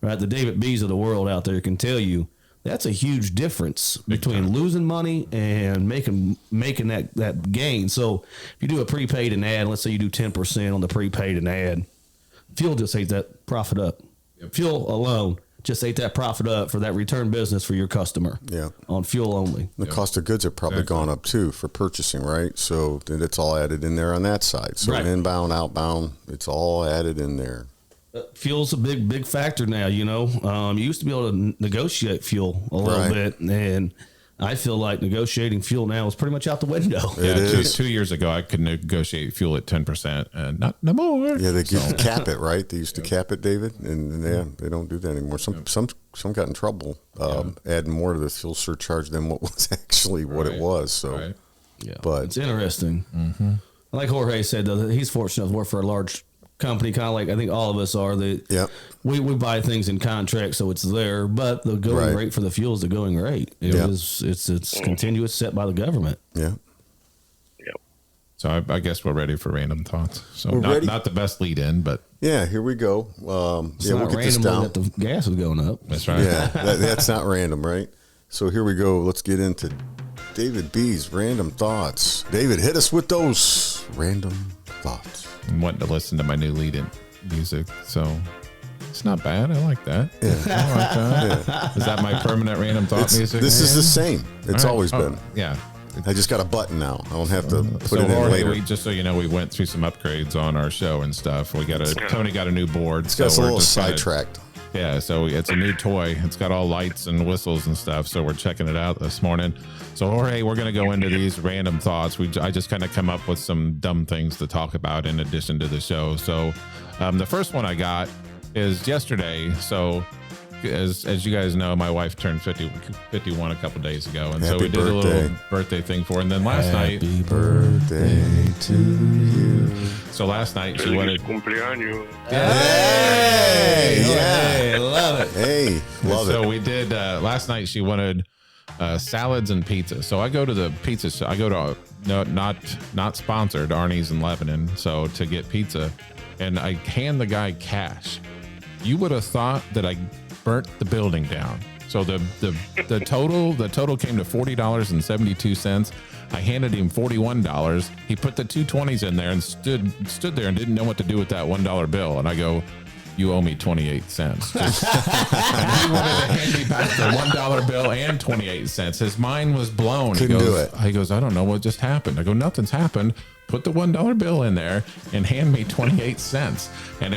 right? The David B's of the world out there can tell you that's a huge difference between losing money and making that gain. So if you do a prepaid and add, let's say you do 10% on the prepaid and add, fuel just ate that profit up. Yep. Fuel alone just ate that profit up for that return business for your customer. Yeah. On fuel only. The cost of goods have probably gone up too for purchasing, right? So it's all added in there on that side. So inbound, outbound, it's all added in there. Fuel's a big factor now, you know. You used to be able to negotiate fuel a little bit, and I feel like negotiating fuel now is pretty much out the window. Yeah, 2 years ago, I could negotiate fuel at 10%, and not no more. Yeah, they cap it, right? They used to cap it, David, and they don't do that anymore. Some got in trouble adding more to the fuel surcharge than what was actually what it was. So, but it's interesting. Mm-hmm. Like Jorge said, though, he's fortunate to work for a large company, kind of like I think all of us are. We buy things in contract, so it's there. But the going rate for the fuel is the going rate. It's continuous, set by the government. Yeah. So I guess we're ready for random thoughts. So not the best lead in, but here we go. We'll get this down. That the gas is going up. That's right. Yeah, that's not random, right? So here we go. Let's get into David B's random thoughts. David, hit us with those random thoughts. I'm wanting to listen to my new lead-in music, so it's not bad. I like that. Yeah. I like that. Yeah. Is that my permanent random thought music? This is the same. It's always been. Yeah. I just got a button now. I don't have to put it in later. Just so you know, we went through some upgrades on our show and stuff. Tony got a new board. It's got a little sidetracked. Yeah, so it's a new toy. It's got all lights and whistles and stuff. So we're checking it out this morning. So Jorge, we're going to go into these random thoughts. I just kind of come up with some dumb things to talk about in addition to the show. So the first one I got is yesterday. So as you guys know, my wife turned 51 a couple days ago, and so Happy we did a birthday. little birthday thing for her. And then last night, Happy birthday to you. so last night she wanted. Cumpleaños. Hey, Hey, love it. Hey, love So it. we did last night. She wanted salads and pizza. So I go to the pizza shop. I go to not sponsored, Arnie's in Lebanon. So to get pizza, and I hand the guy cash. You would have thought that I burnt the building down. So the total came to $40.72. I handed him $41. He put the $2.20s in there and stood there and didn't know what to do with that $1 bill. And I go, "You owe me 28 cents." And he wanted to hand me back the $1 bill and 28 cents. His mind was blown. Couldn't do it. He goes, "I don't know what just happened." I go, "Nothing's happened. Put the $1 bill in there and hand me 28 cents." And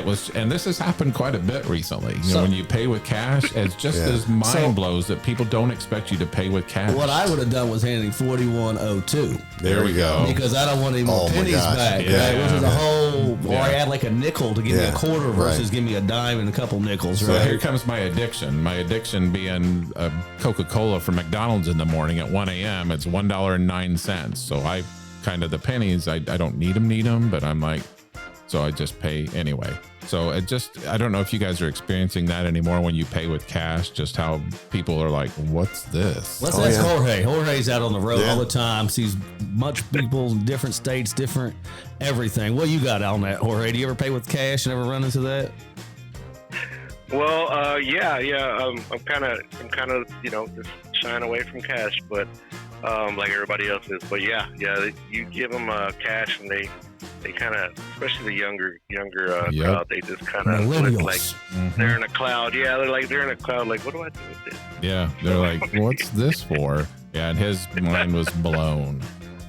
this has happened quite a bit recently. You know, when you pay with cash, it's just as mind blows that people don't expect you to pay with cash. What I would have done was handing 4102. There we go. Because I don't want any more Oh, my pennies gosh. back. Yeah. Right? Which is a whole, or I Yeah. add like a nickel to give me Yeah. a quarter versus Right. give me a dime and a couple nickels. So Right? here comes my addiction. My addiction being Coca-Cola from McDonald's in the morning at 1 a.m. It's $1.09. So I kind of the pennies, I don't need them, but I'm like, so I just pay anyway. So I don't know if you guys are experiencing that anymore when you pay with cash, just how people are like, "What's this?" Let's Oh, ask yeah. Jorge. Jorge's out on the road Yeah. all the time. Sees much people in different states, different everything. What you got on that, Jorge? Do you ever pay with cash and ever run into that? Well, yeah. I'm kind of, just shying away from cash, but like everybody else is. But yeah, you give them cash, and they kind of, especially the younger Yep. crowd, they just kind of look Millennials. like they're in a cloud. Yeah, they're in a cloud. Like, what do I do with this? Yeah, they're like, "What's this for?" Yeah, and his mind was blown.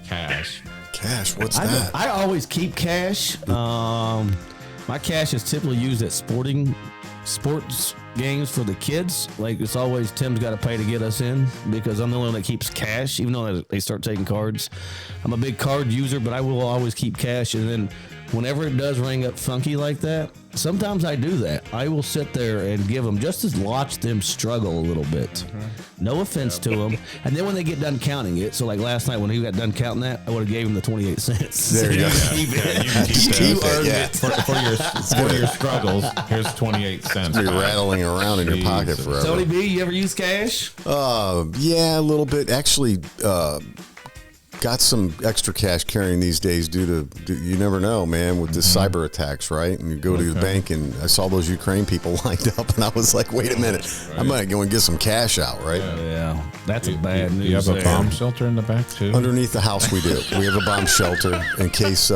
Cash. Cash, what's that? I always keep cash. My cash is typically used at sports games for the kids. Like, it's always Tim's got to pay to get us in because I'm the only one that keeps cash, even though they start taking cards. I'm a big card user, but I will always keep cash. And then whenever it does ring up funky like that, sometimes I do that. I will sit there and give them just to watch them struggle a little bit. No offense to them. And then when they get done counting it, so like last night when he got done counting that, I would have gave him the 28 cents. There you go. Keep it. Yeah, you can keep Just that. keep it, earned yeah. it. For your struggles, here's 28 cents. Be rattling around in your pocket Jesus. forever. Tony B, you ever use cash? Yeah, a little bit. Actually, got some extra cash carrying these days due to you never know, man, with the cyber attacks, right? And you go to the bank, and I saw those Ukraine people lined up, and I was like, wait a minute, I might go and get some cash out, right? Yeah, that's a bad news. You have a there. bomb shelter in the back too. Underneath the house, we do. We have a bomb shelter in case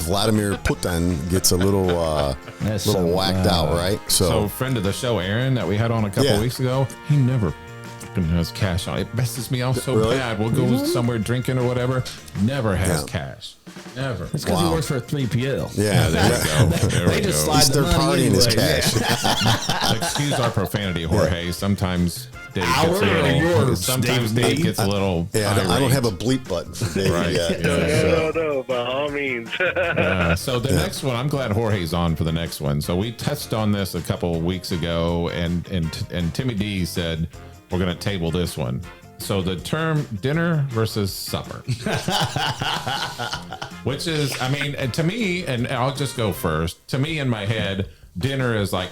Vladimir Putin gets a little That's little so whacked bad. out, right? So friend of the show, Aaron, that we had on a couple Yeah. weeks ago, he never fucking has cash on. It messes me off so Really? bad. We'll go somewhere drinking or whatever. Never has Yeah. cash. Never. It's because he Wow. works for 3PL. yeah, There we go. There They we just go. slide they're the money partying his anyway. cash. Excuse our profanity, Jorge. Sometimes Dave Our gets a or little. yours, Sometimes Dave? Dave gets a little. Yeah, I don't irate. have a bleep button for David Right, yet. yeah. No, by all means. So the next one, I'm glad Jorge's on for the next one. So we touched on this a couple of weeks ago, and Timmy D said we're going to table this one. So the term dinner versus supper, which is, I mean, and to me, and I'll just go first. To me, in my head, dinner is like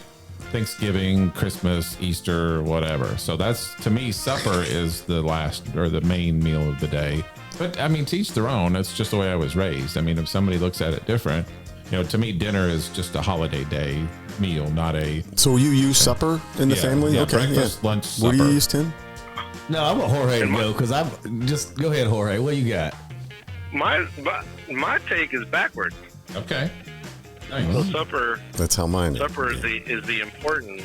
Thanksgiving, Christmas, Easter, whatever. So that's, to me, supper is the last or the main meal of the day. But I mean, to each their own. That's just the way I was raised. I mean, if somebody looks at it different, you know, to me, dinner is just a holiday day meal, not a So you use supper in the Yeah, family? yeah, Okay, breakfast, lunch, What do you supper. use, Tim? No, I want Jorge to go because I'm just go ahead, Jorge. What you got? my take is backwards. okay. So Nice. supper That's how mine is. Supper is the important,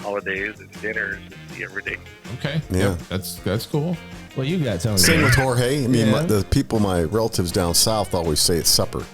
holidays, and dinner is the everyday. Okay. Yeah. Yep, that's cool. What you got, Tony? Same with Jorge. I mean, Yeah. the people, my relatives down south, always say it's supper.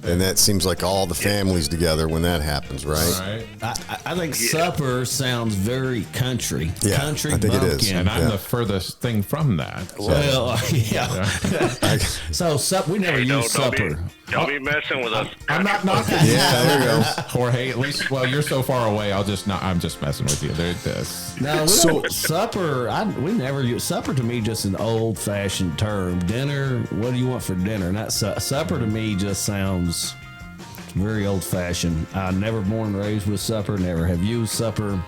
And that seems like all the families together when that happens, right? All right. I think supper sounds very country. Yeah, Country I think it is. bumpkin. And I'm Yeah. the furthest thing from that. So, Well, yeah. So we never Hey, use don't be- supper. Don't be messing with us. I'm not knocking. Yeah, there you go. Jorge, at least, well, you're so far away. I'm just messing with you. There's this. Now, supper, we never use supper to me, just an old fashioned term. Dinner, what do you want for dinner? Not supper to me just sounds very old fashioned. I never born and raised with supper, never have used supper.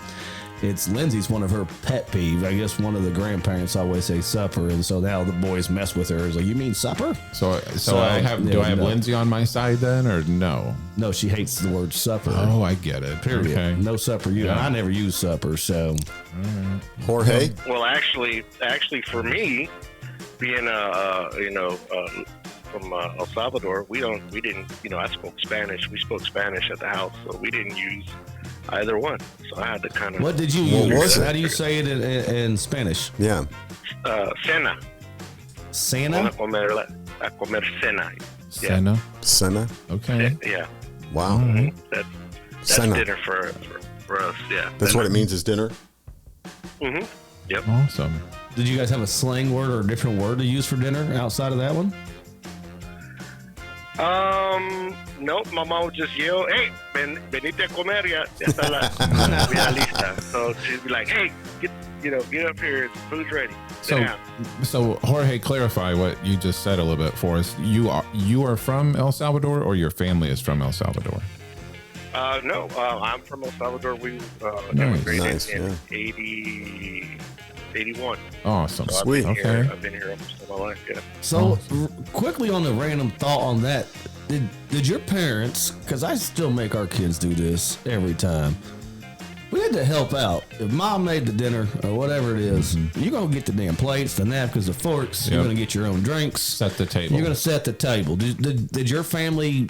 It's Lindsay's one of her pet peeves. I guess one of the grandparents always say supper, and so now the boys mess with her. It's like, you mean supper? So do I have Lindsay on my side then, or no? No, she hates the word supper. Oh, I get it. Period. Okay. No supper. I never use supper, so. Jorge? Well, actually, for me, being from El Salvador, we didn't. I spoke Spanish. We spoke Spanish at the house, so we didn't use either one. So I had to kind of. What did you use? How do you say it in Spanish? Yeah. Cena. Cena? A comer cena. Cena? Cena? Okay. Yeah. Wow. Mm-hmm. That's Cena. dinner for us. Yeah. That's what it means is dinner? Mm-hmm. Yep. Awesome. Did you guys have a slang word or a different word to use for dinner outside of that one? Nope, my mom would just yell, "Hey, venite a comer, ya está la comida lista." So she'd be like, "Hey, get up here, food's ready." So Jorge, clarify what you just said a little bit for us. You are from El Salvador, or your family is from El Salvador? No, I'm from El Salvador. We immigrated in 81. Awesome. So Sweet. I've been here almost all my life. Yeah. So quickly on the random thought on that, did your parents, because I still make our kids do this every time, we had to help out. If mom made the dinner or whatever it is, you're going to get the damn plates, the napkins, the forks. You're going to get your own drinks. Set the table. You're going to set the table. Did your family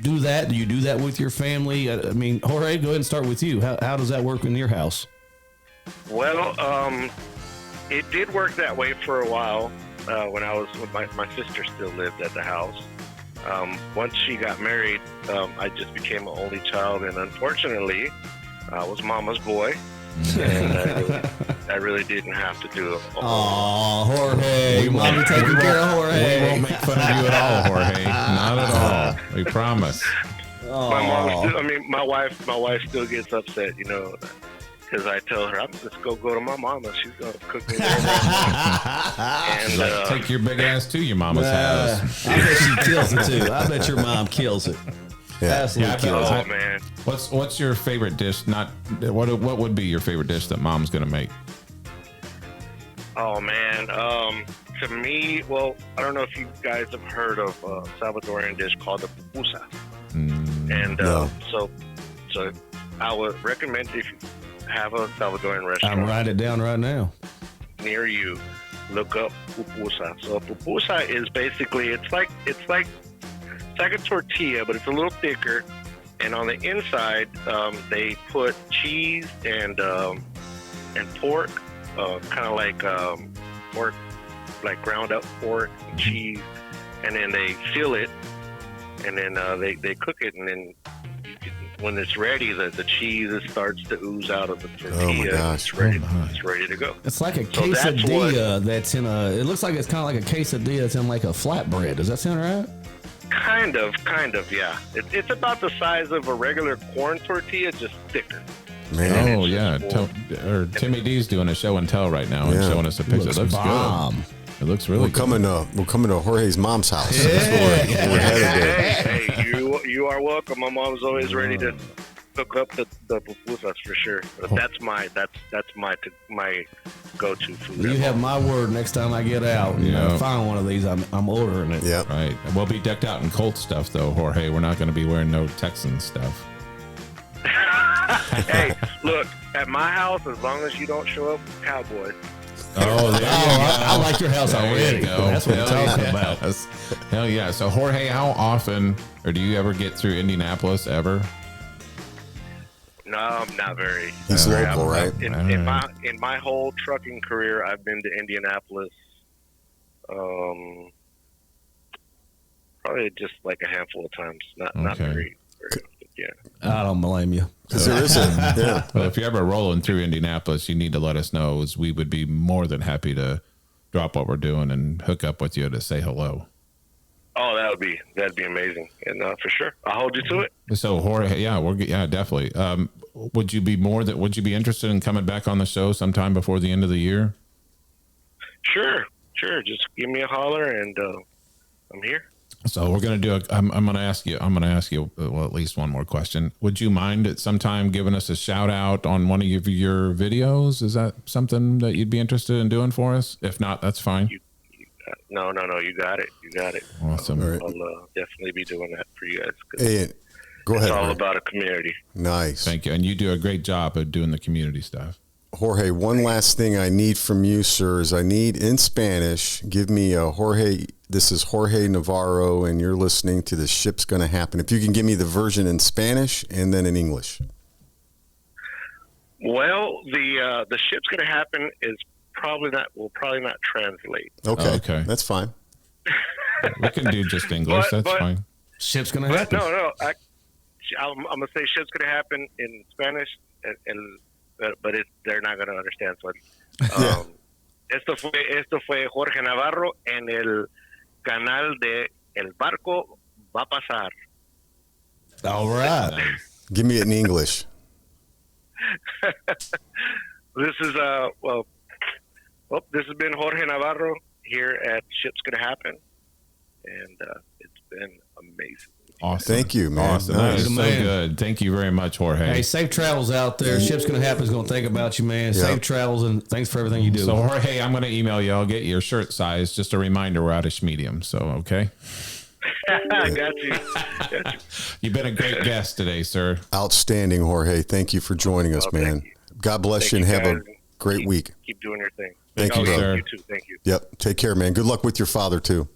do that? Do you do that with your family? I mean, Jorge, go ahead and start with you. How does that work in your house? Well, it did work that way for a while when my sister still lived at the house. Once she got married, I just became an only child, and unfortunately, I was mama's boy, and I really didn't have to do it. Oh, Jorge, mommy taking care of Jorge. We won't make fun of you at all, Jorge. Not at all. We promise. My mom, my wife still gets upset, because I tell her, I'm just go to my mama. She's gonna cook me. And take your big ass to your mama's house. I bet she kills it too. I bet your mom kills it. Yeah. Absolutely kills it. Oh man, What's your favorite dish? What would be your favorite dish that mom's gonna make? oh man. To me, well, I don't know if you guys have heard of a Salvadorian dish called the pupusa. And No. so I would recommend if you have a Salvadorian restaurant. I'm writing it down right now. Near you, look up pupusa. So pupusa is basically it's like a tortilla, but it's a little thicker. And on the inside, they put cheese and pork, kind of like pork, like ground up pork and cheese, and then they seal it, and then they cook it, and then when it's ready, the cheese starts to ooze out of the tortilla. Oh my gosh. It's ready to go. It's like a quesadilla that's in a. It looks like it's kind of like a quesadilla that's in like a flatbread. Does that sound right? Kind of, yeah. It's about the size of a regular corn tortilla, just thicker. Man. Oh yeah, Timmy D's doing a show and tell right now and showing us a picture. It looks bomb. good. It looks really good. We're coming to Jorge's mom's house. Yeah. We're headed there. Hey, you are welcome. My mom's always ready to cook up the pupusas for sure. But that's my go-to food. You have my word. Next time I get out, Yeah. find one of these. I'm ordering it. Yep. Right. We'll be decked out in Colt stuff though, Jorge. We're not going to be wearing no Texan stuff. Hey, look, at my house, as long as you don't show up with cowboys. Oh, there you go. I like your house There already. you go. That's what I'm Hell talking yeah. about. Hell yeah. So Jorge, how often, or do you ever get through Indianapolis ever? No, not very. He's Not very local, often. right? In my whole trucking career, I've been to Indianapolis. Probably just like a handful of times. Not Okay. very often, yeah. I don't blame you. Because there isn't. Yeah. Well, if you're ever rolling through Indianapolis, you need to let us know, as we would be more than happy to drop what we're doing and hook up with you to say hello. Oh, that that'd be amazing, and for sure, I'll hold you to it. So Jorge, yeah, definitely. Would you be interested in coming back on the show sometime before the end of the year? Sure. Just give me a holler, and I'm here. So we're gonna do. I'm gonna ask you. Well, at least one more question. Would you mind at some time giving us a shout out on one of your videos? Is that something that you'd be interested in doing for us? If not, that's fine. No. You got it. Awesome. All right. I'll definitely be doing that for you guys. Hey, go ahead. It's all Jorge. about a community. Nice. Thank you, and you do a great job of doing the community stuff. Jorge, one last thing I need from you, sir, is I need in Spanish. Give me a Jorge. This is Jorge Navarro, and you're listening to The Ship's Gonna Happen. If you can give me the version in Spanish and then in English. Well, the ship's gonna happen is will probably not translate. Okay. That's fine. We can do just English. That's fine. Ship's gonna But happen. no, I'm gonna say ship's gonna happen in Spanish, but they're not gonna understand. So, Yeah. esto fue Jorge Navarro en el canal de El Barco Va a Pasar. All right. Give me it in English. This is this has been Jorge Navarro here at Ship's Gonna Happen, and it's been amazing. Awesome. Thank you, man. Awesome. Nice. That is so Man. good. Thank you very much, Jorge. Hey, safe travels out there. Ship's gonna happen. Is gonna think about you, man. Yeah. Safe travels, and thanks for everything you do. So Jorge, I'm going to email you. I'll get your shirt size. Just a reminder, we're out of medium. So, okay. I got you. You've been a great guest today, sir. Outstanding, Jorge. Thank you for joining us, Thank man. you. God bless Thank you and you, have a guys. great week. Keep doing your thing. Thank you, sir. You too. Thank you. Yep. Take care, man. Good luck with your father, too.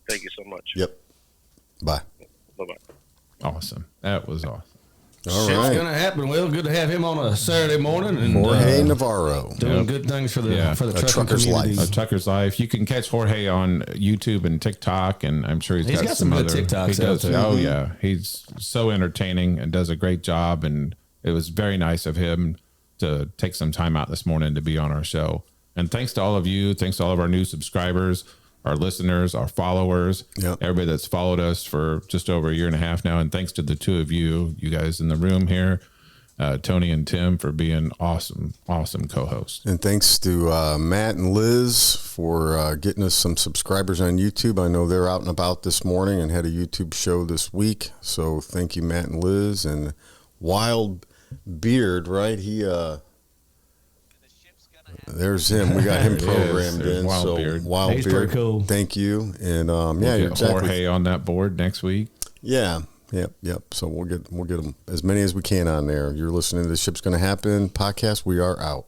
Thank you so much. Yep. Bye. Bye bye. Awesome. That was awesome. All Ship's right. gonna happen. Well, good to have him on a Saturday morning and Jorge Navarro. doing Yep. good things for the Yeah. for the A trucking trucker's community. life. A Tucker's Life. You can catch Jorge on YouTube and TikTok, and I'm sure he's got some good other TikToks he does. out there. Oh yeah, he's so entertaining and does a great job. And it was very nice of him to take some time out this morning to be on our show. And thanks to all of you. Thanks to all of our new subscribers, our listeners, our followers, Yep. everybody that's followed us for just over a year and a half now. And thanks to the two of you guys in the room here, Tony and Tim, for being awesome co-hosts. And thanks to Matt and Liz for getting us some subscribers on YouTube. I know they're out and about this morning and had a YouTube show this week. So thank you, Matt and Liz. And Wild Beard, right? There's him. We got him programmed There's in. Wild So Beard. Wild He's Beard. pretty cool. Thank you. And yeah, We'll you're get exactly. Jorge on that board next week. Yeah. Yep. So we'll get them as many as we can on there. You're listening to The Ship's Gonna Happen podcast. We are out.